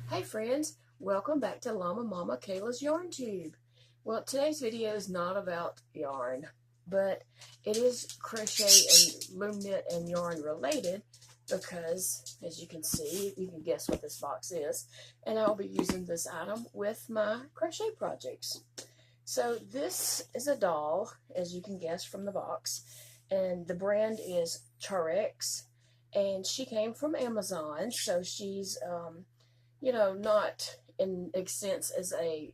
Hey friends, welcome back to LlamaMamaKayla's Yarn Tube. Well, today's video is not about yarn, but it is crochet and loom knit and yarn related because, as you can see, you can guess what this box is, and I'll be using this item with my crochet projects. So this is a doll, as you can guess from the box, and the brand is Charex, and she came from Amazon, so she's not in a sense as a,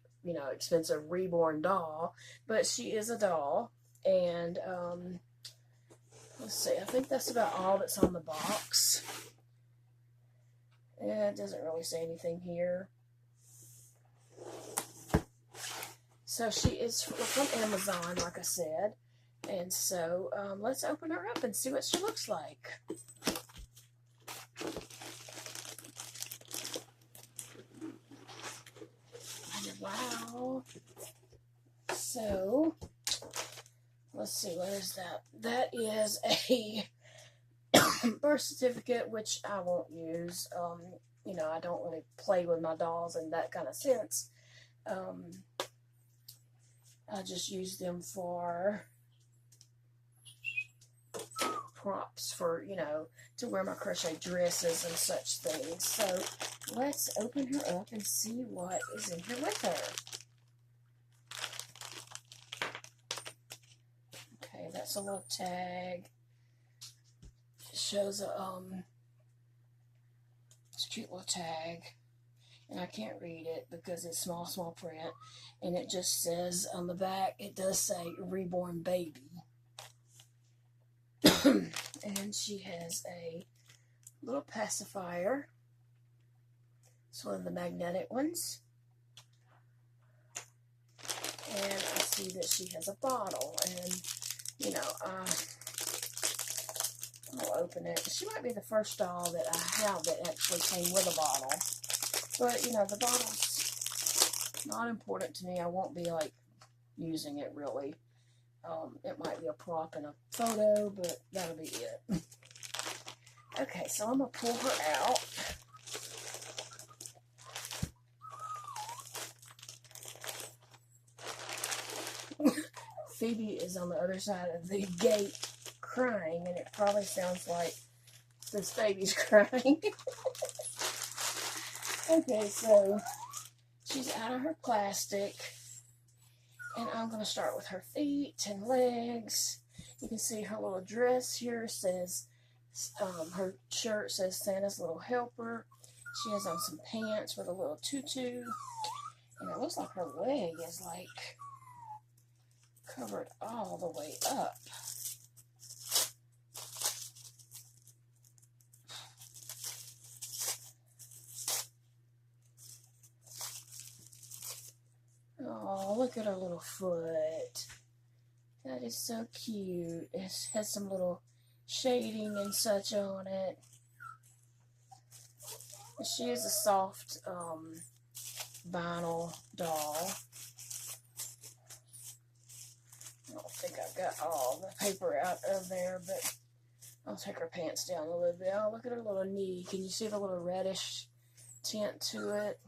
expensive Reborn doll, but she is a doll. And let's see, I think that's about all that's on the box. It doesn't really say anything here. So she is from Amazon, like I said. And so let's open her up and see what she looks like. Wow. So, let's see, what is that? That is a birth certificate, which I won't use. I don't really play with my dolls in that kind of sense. I just use them for props for, to wear my crochet dresses and such things. So let's open her up and see what is in here with her. Okay, that's a little tag. It shows a it's a cute little tag, and I can't read it because it's small print, and it just says on the back, it does say Reborn Baby. And she has a little pacifier. It's one of the magnetic ones. And I see that she has a bottle. And, I'll open it. She might be the first doll that I have that actually came with a bottle. But, the bottle's not important to me. I won't be, using it really. It might be a prop in a photo, but that'll be it. Okay, so I'm going to pull her out. Phoebe is on the other side of the gate crying, and it probably sounds like this baby's crying. Okay, so she's out of her plastic. And I'm going to start with her feet and legs. You can see her little dress here says, her shirt says Santa's Little Helper. She has on some pants with a little tutu. And it looks like her leg is covered all the way up. Oh, look at her little foot. That is so cute. It has some little shading and such on it. She is a soft vinyl doll. I don't think I've got all the paper out of there, but I'll take her pants down a little bit. Oh, look at her little knee. Can you see the little reddish tint to it?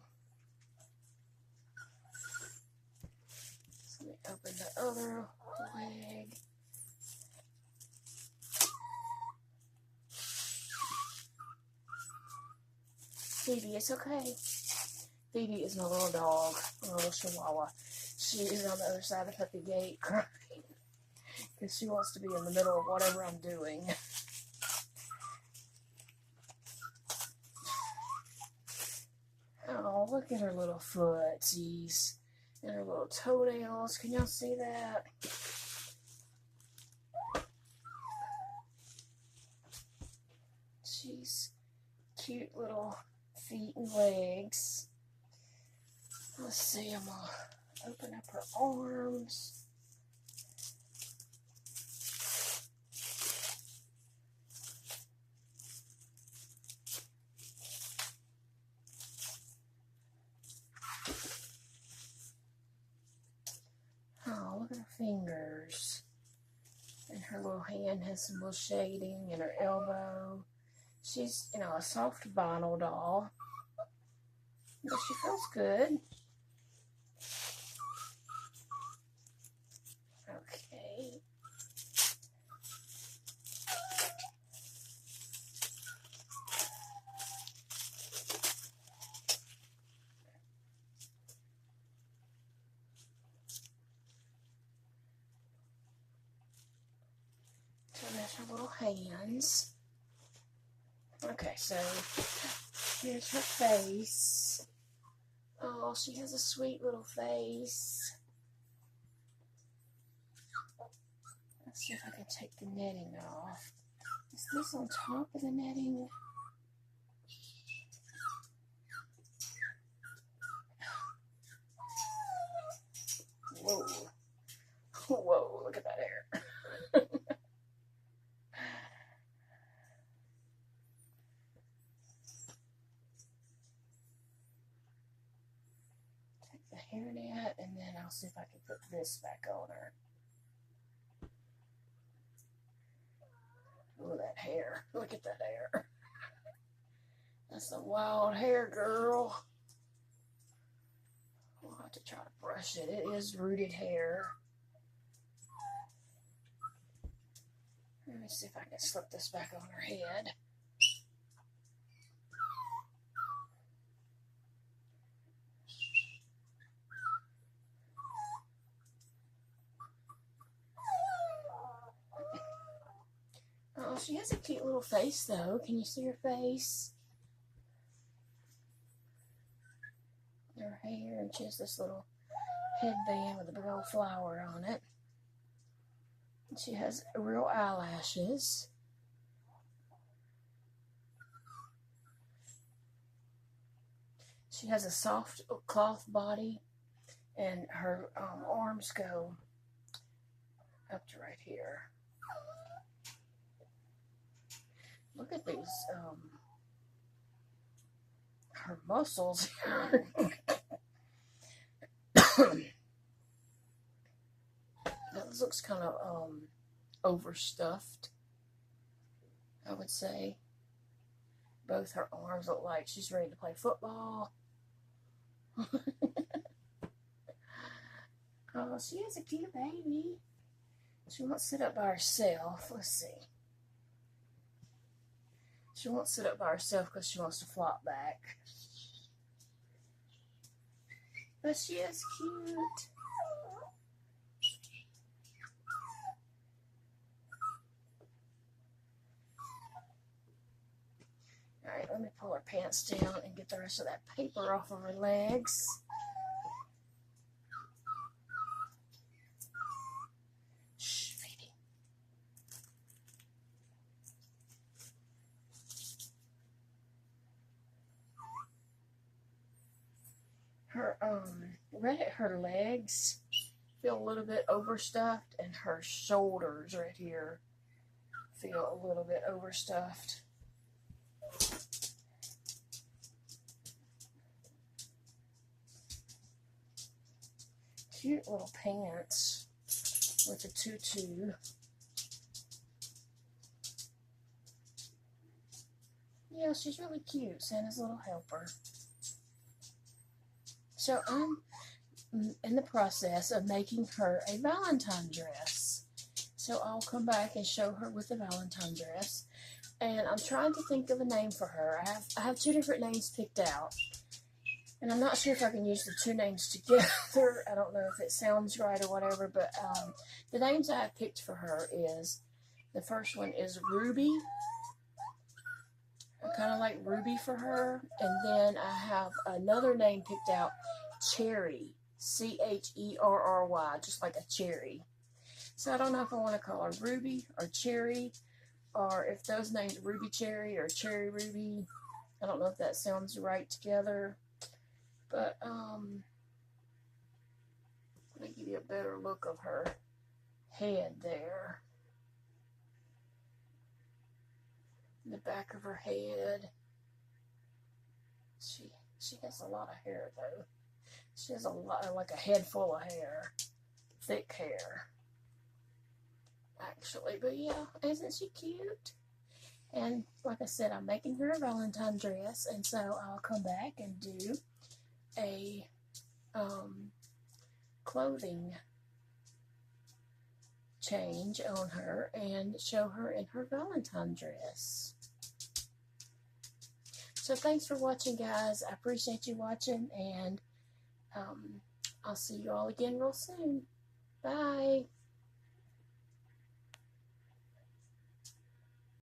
Let me open the other leg. Phoebe, it's okay. Phoebe is my little dog, my little chihuahua. She is on the other side of the gate crying because she wants to be in the middle of whatever I'm doing. Oh, look at her little footsies. And her little toenails. Can y'all see that? She's cute little feet and legs. Let's see, I'm going to open up her arms. Oh, look at her fingers. And her little hand has some little shading, and her elbow. She's, a soft vinyl doll. smells good. Okay. So there's her little hands. Okay, so here's her face. Oh, she has a sweet little face. Let's see if I can take the netting off. Is this on top of the netting? Whoa. Whoa, look at that hair. Take the hairnet, and then I'll see if I can put this back on her. Oh, that hair. Look at that hair. That's some wild hair, girl. We'll have to try to brush it. It is rooted hair. Let me see if I can slip this back on her head. Oh, she has a cute little face, though. Can you see her face? Her hair, and she has this little headband with a big old flower on it. And she has real eyelashes. She has a soft cloth body, and her arms go up to right here. Look at these, her muscles. That looks kind of overstuffed, I would say. Both her arms look like she's ready to play football. Oh, she is a cute baby. She won't sit up by herself. Let's see. She won't sit up by herself because she wants to flop back. But she is cute. Alright, let me pull her pants down and get the rest of that paper off of her legs. Shh, Phoebe. Her legs feel a little bit overstuffed, and her shoulders right here feel a little bit overstuffed. Cute little pants with a tutu. Yeah, she's really cute. Santa's little helper. So I'm in the process of making her a Valentine dress. So I'll come back and show her with the Valentine dress. And I'm trying to think of a name for her. I have two different names picked out. And I'm not sure if I can use the two names together. I don't know if it sounds right or whatever. But the names I have picked for her is, the first one is Ruby. I kind of like Ruby for her. And then I have another name picked out, Cherry. Cherry, just like a cherry. So I don't know if I want to call her Ruby or Cherry, or if those names, Ruby Cherry or Cherry Ruby. I don't know if that sounds right together. But let me give you a better look of her head there. The back of her head. She has a lot of hair, though. She has a lot, like a head full of hair. Thick hair, actually. But yeah, isn't she cute? And like I said, I'm making her a Valentine dress, and so I'll come back and do a clothing change on her and show her in her Valentine dress. So thanks for watching, guys. I appreciate you watching, and I'll see you all again real soon. Bye.